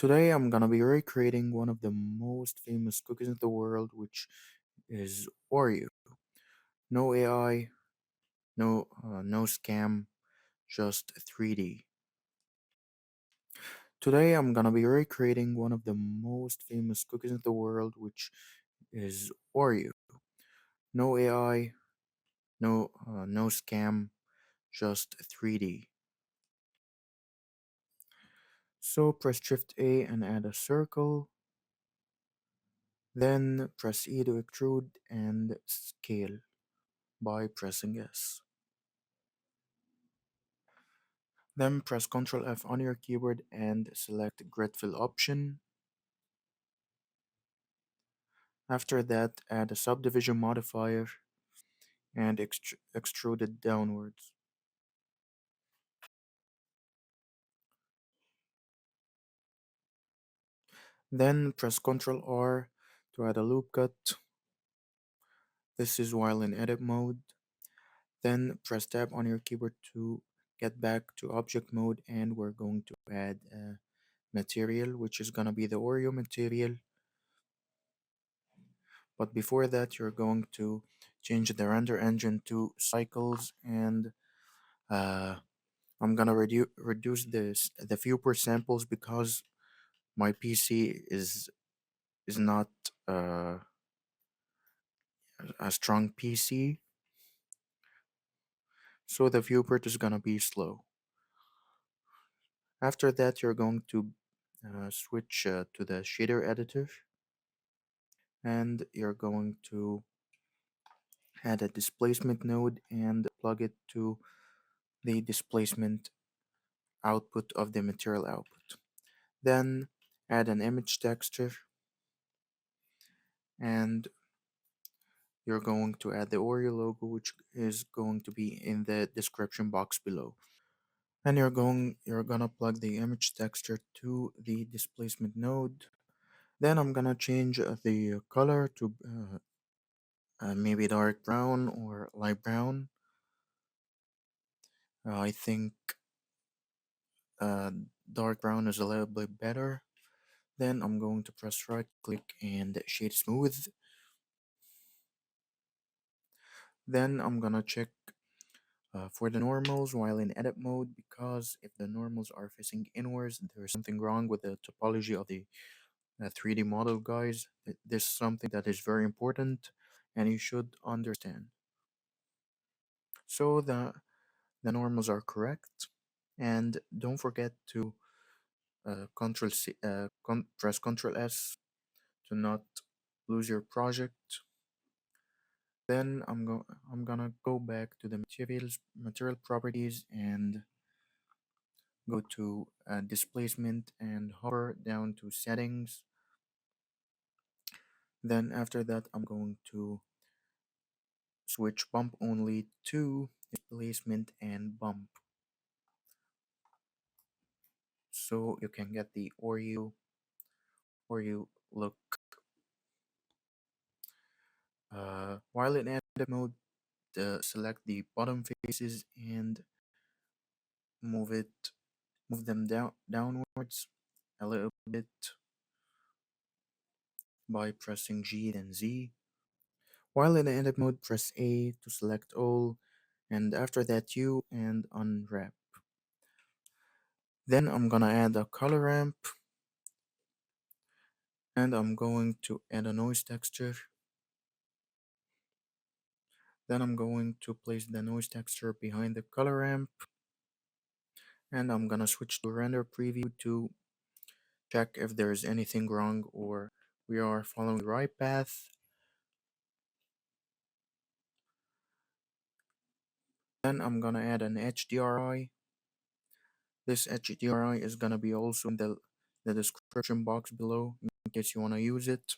Today I'm gonna be recreating one of the most famous cookies in the world, which is Oreo. No AI, no scam, just 3D. Today I'm gonna be recreating one of the most famous cookies in the world, which is Oreo. No AI, no scam, just 3D. So press Shift A and add a circle, then press E to extrude and scale by pressing S. Then press Ctrl F on your keyboard and select Grid Fill option. After that, add a subdivision modifier and extrude it downwards. Then press Ctrl R to add a loop cut. This is while in edit mode. Then press Tab on your keyboard to get back to object mode, and we're going to add a material, which is gonna be the Oreo material. But before that, you're going to change the render engine to cycles, and uh, I'm gonna reduce the viewer samples because my PC is not uh, a strong PC, so the viewport is gonna be slow. After that, you're going to switch to the shader editor, and you're going to add a displacement node and plug it to the displacement output of the material output. Then add an image texture, and you're going to add the Oreo logo, which is going to be in the description box below. And you're gonna plug the image texture to the displacement node. Then I'm gonna change the color to maybe dark brown or light brown. I think uh, dark brown is a little bit better. Then I'm going to press right click and shade smooth. Then I'm gonna check for the normals while in edit mode, because if the normals are facing inwards, there is something wrong with the topology of the 3D model, guys. This is something that is very important and you should understand. So the normals are correct, and don't forget to press Control S to not lose your project. Then I'm gonna go back to the material properties and go to displacement and hover down to settings. Then after that, I'm going to switch bump only to displacement and bump, so you can get the Oreo look. While in edit mode, select the bottom faces and move it move them downwards a little bit by pressing G and Z. While in edit mode, press A to select all, and after that U and unwrap. Then I'm gonna add a color ramp, and I'm going to add a noise texture. Then I'm going to place the noise texture behind the color ramp, and I'm gonna switch to render preview to check if there is anything wrong or we are following the right path. Then I'm gonna add an HDRI. This HDRI is gonna be also in the description box below in case you wanna use it.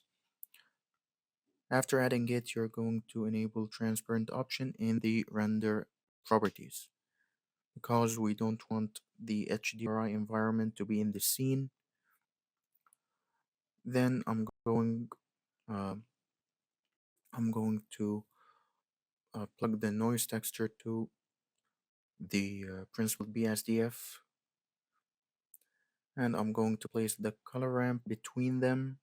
After adding it, you're going to enable transparent option in the render properties, because we don't want the HDRI environment to be in the scene. Then uh, I'm going to plug the noise texture to the principled BSDF, And I'm going to place the color ramp between them.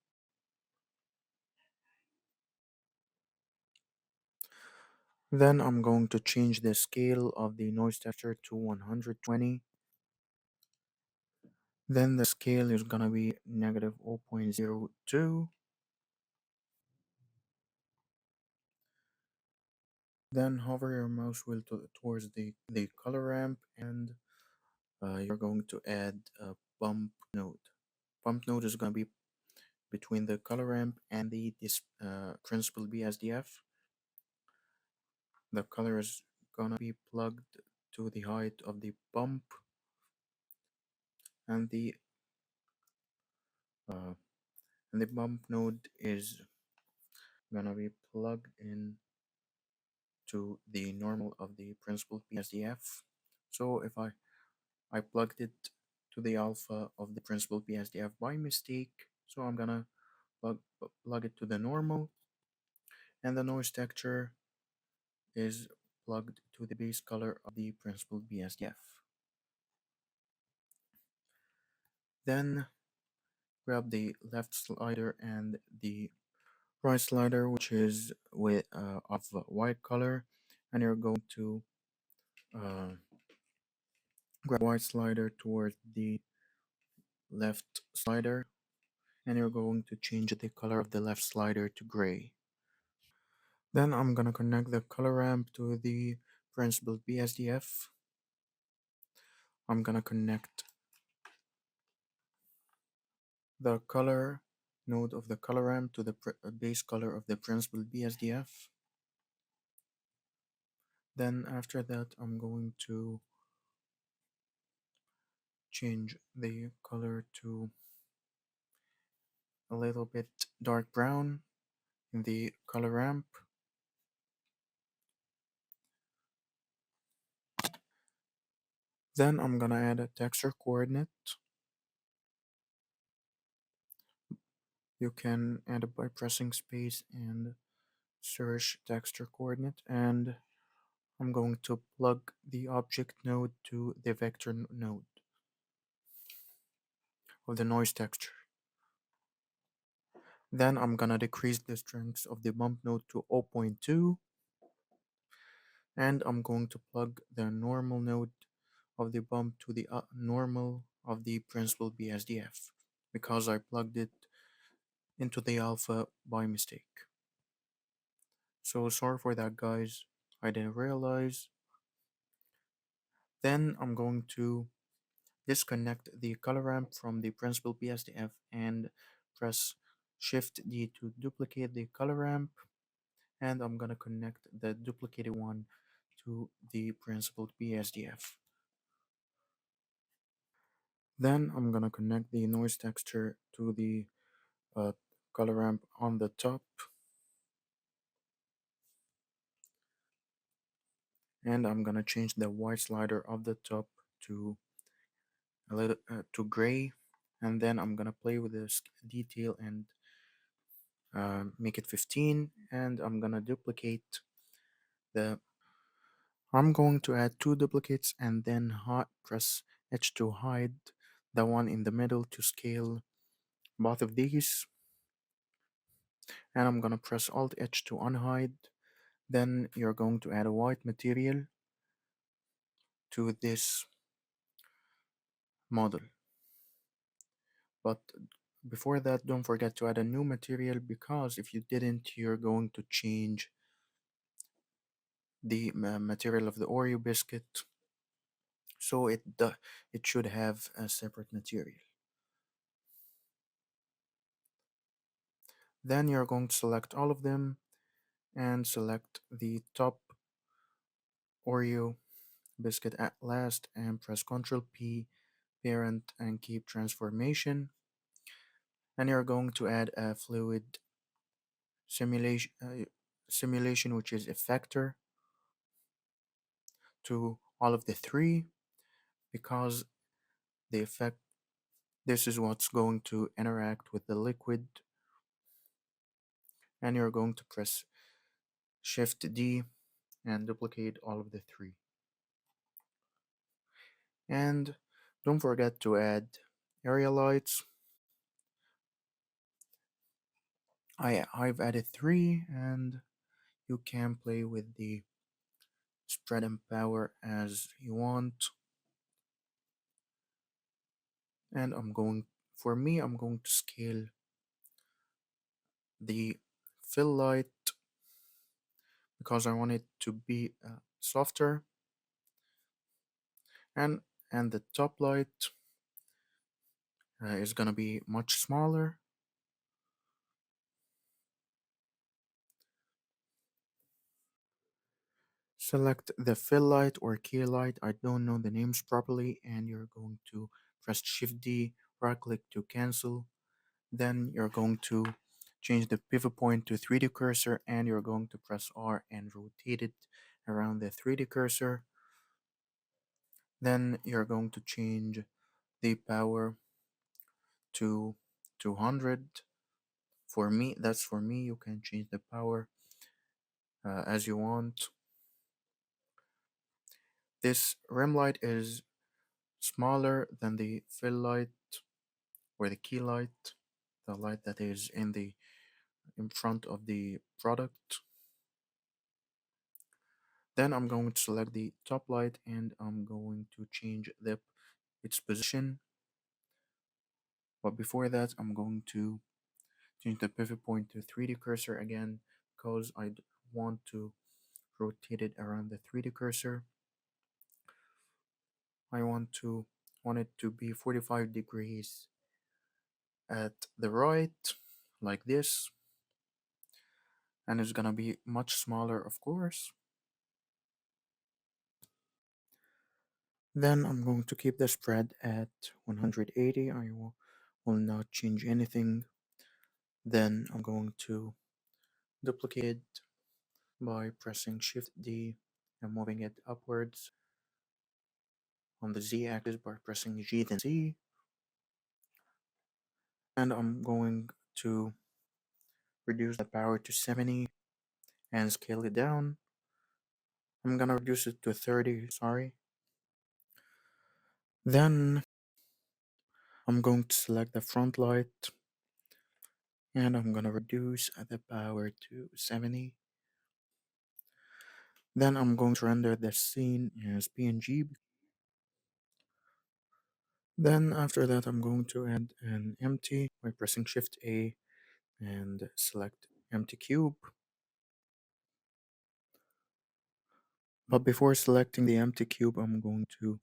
Then I'm going to change the scale of the noise texture to 120. Then the scale is gonna be negative 0.02. Then hover your mouse wheel towards the color ramp, and you're going to add a bump node. Bump node is gonna be between the color ramp and the principal BSDF. The color is gonna be plugged to the height of the bump, and uh, the bump node is gonna be plugged in to the normal of the principal PSDF. So if I plugged it to the alpha of the principal PSDF by mistake, so I'm gonna plug it to the normal, and the noise texture is plugged to the base color of the principal BSDF. Then grab the left slider and the right slider, which is with of white color, and you're going to uh, grab white slider toward the left slider, and you're going to change the color of the left slider to gray. Then I'm gonna connect the color ramp to the principal BSDF. I'm gonna connect the color node of the color ramp to the base color of the principal BSDF. Then after that, I'm going to change the color to a little bit dark brown in the color ramp. Then I'm gonna add a texture coordinate. You can add it by pressing space and search texture coordinate, and I'm going to plug the object node to the vector node of the noise texture. Then I'm gonna decrease the strength of the bump node to 0.2, and I'm going to plug the normal node of the bump to the normal of the principal BSDF because I plugged it into the alpha by mistake. So sorry for that, guys. I didn't realize. Then I'm going to disconnect the color ramp from the principal BSDF and press Shift D to duplicate the color ramp, and I'm gonna connect the duplicated one to the principal BSDF. Then I'm gonna connect the noise texture to the uh, color ramp on the top, and I'm gonna change the white slider of the top to a little to gray, and then I'm gonna play with this detail and make it 15, and I'm gonna duplicate the I'm going to add two duplicates and then press H to hide the one in the middle to scale both of these, and I'm gonna press Alt H to unhide. Then you're going to add a white material to this model, but before that, don't forget to add a new material, because if you didn't, you're going to change the material of the Oreo biscuit, so it should have a separate material. Then you're going to select all of them and select the top Oreo biscuit at last and press Ctrl P, parent, and keep transformation. And you're going to add a fluid simulation, which is effector, to all of the three, because the effect this is what's going to interact with the liquid. And you're going to press Shift D and duplicate all of the three. And don't forget to add area lights. I've added three, and you can play with the spread and power as you want. And I'm going to scale the fill light because I want it to be softer, and the top light is gonna be much smaller. Select the fill light or key light. I don't know the names properly, and you're going to press Shift D, right click to cancel. Then you're going to change the pivot point to 3D cursor, and you're going to press R and rotate it around the 3D cursor. Then you're going to change the power to 200. That's for me. You can change the power as you want. This rim light is smaller than the fill light or the key light, the light that is in front of the product. Then I'm going to select the top light, and I'm going to change its position. But before that, I'm going to change the pivot point to 3D cursor again because want to rotate it around the 3D cursor. I want it to be 45 degrees at the right, like this, and it's gonna be much smaller, of course. Then I'm going to keep the spread at 180. Will not change anything. Then I'm going to duplicate by pressing Shift D and moving it upwards on the Z axis by pressing G then Z. And I'm going to reduce the power to 70 and scale it down. I'm gonna reduce it to 30, sorry. Then I'm going to select the front light, and I'm gonna reduce the power to 70. Then I'm going to render the scene as PNG. Then after that, I'm going to add an empty by pressing Shift A and select empty cube. But before selecting the empty cube, I'm going to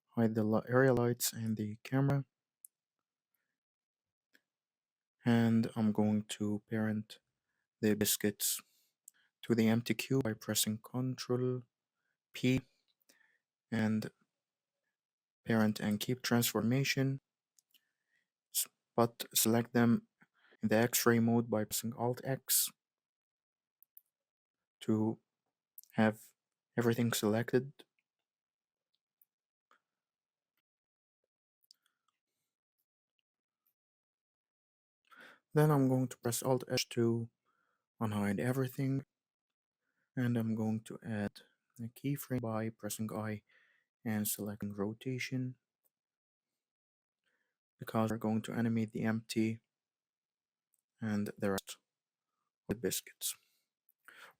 hide the area lights and the camera. And I'm going to parent the biscuits to the empty cube by pressing Ctrl P and parent and keep transformation, but select them in the X-ray mode by pressing Alt X to have everything selected. Then I'm going to press Alt H to unhide everything, and I'm going to add a keyframe by pressing I and selecting rotation because we're going to animate the empty and the rest with biscuits.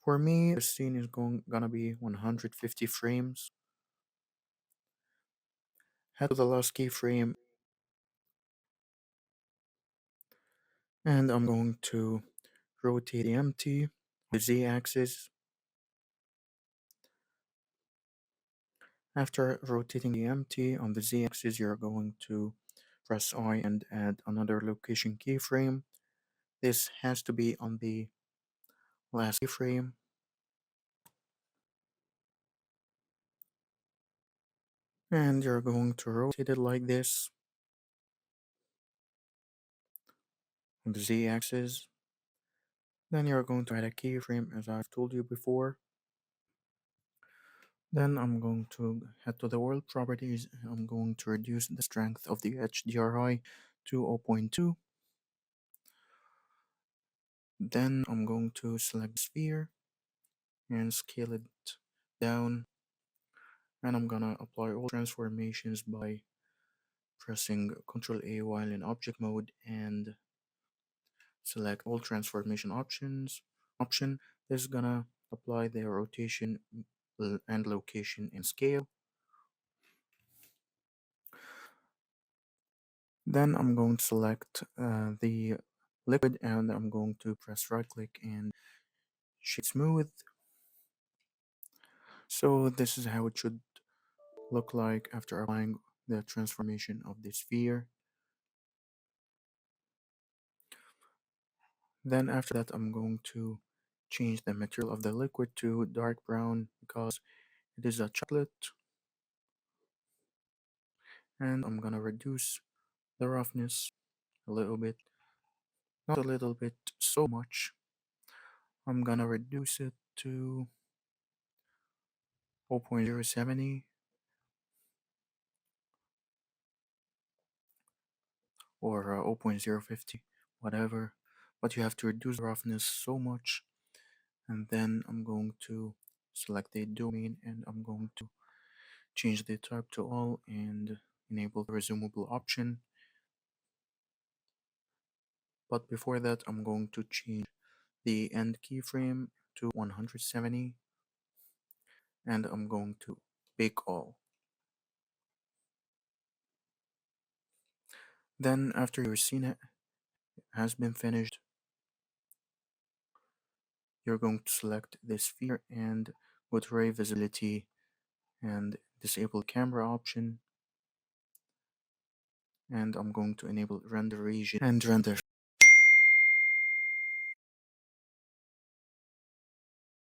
For me, the scene is gonna be 150 frames. Head to the last keyframe, and I'm going to rotate the empty with Z axis. After rotating the empty on the Z axis, you're going to press I and add another location keyframe. This has to be on the last keyframe. And you're going to rotate it like this on the Z axis. Then you're going to add a keyframe as I've told you before. Then I'm going to head to the world properties, and I'm going to reduce the strength of the HDRI to 0.2. Then I'm going to select sphere and scale it down, and I'm gonna apply all transformations by pressing Ctrl A while in object mode and select all transformation option. This is gonna apply the rotation and location and scale. Then I'm going to select the liquid and I'm going to press right click and shade smooth. So this is how it should look like after applying the transformation of the sphere. Then after that I'm going to change the material of the liquid to dark brown because it is a chocolate, and I'm gonna reduce the roughness a little bit, not a little bit, so much. I'm gonna reduce it to 0.070 or 0.050, whatever, but you have to reduce the roughness so much. And then I'm going to select the domain and I'm going to change the type to all and enable the resumable option. But before that, I'm going to change the end keyframe to 170 and I'm going to bake all. Then after your scene has been finished, you're going to select the sphere and go to ray visibility and disable camera option, and I'm going to enable render region and render